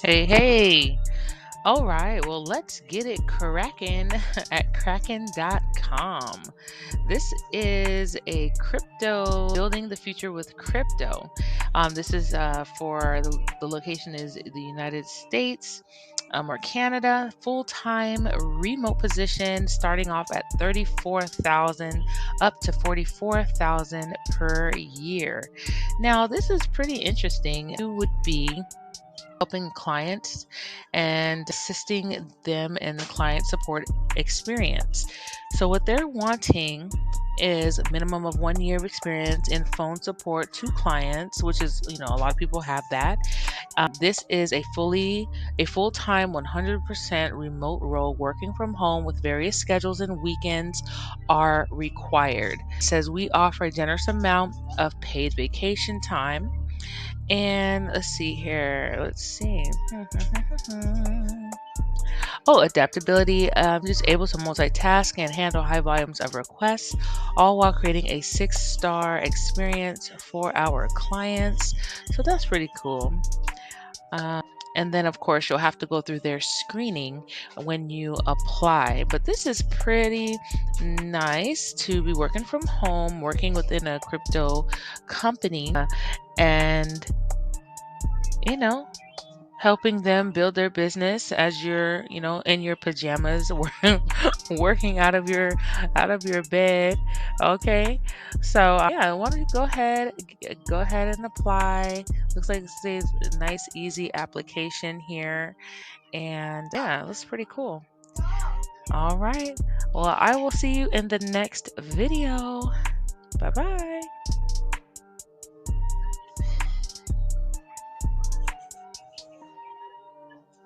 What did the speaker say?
Hey, hey. All right, well, let's get it cracking at kraken.com. This is a crypto building the future with crypto. This is for the location is the United States or Canada, full-time remote position starting off at 34,000 up to 44,000 per year. Now, this is pretty interesting. It would be helping clients and assisting them in the client support experience. So what they're wanting is a minimum of 1 year of experience in phone support to clients, which is, a lot of people have that. This is a full-time 100% remote role working from home with various schedules and weekends are required. It says we offer a generous amount of paid vacation time, and let's see here. Let's see. Oh, adaptability. Just able to multitask and handle high volumes of requests, all while creating a 6-star experience for our clients. So that's pretty cool. And then, of course, you'll have to go through their screening when you apply. But this is pretty nice to be working from home, working within a crypto company, and helping them build their business as you're, in your pajamas, working out of your bed. Okay, so yeah, I want to go ahead and apply. Looks like it's a nice, easy application here, and yeah, it looks pretty cool. All right, well, I will see you in the next video. Bye bye.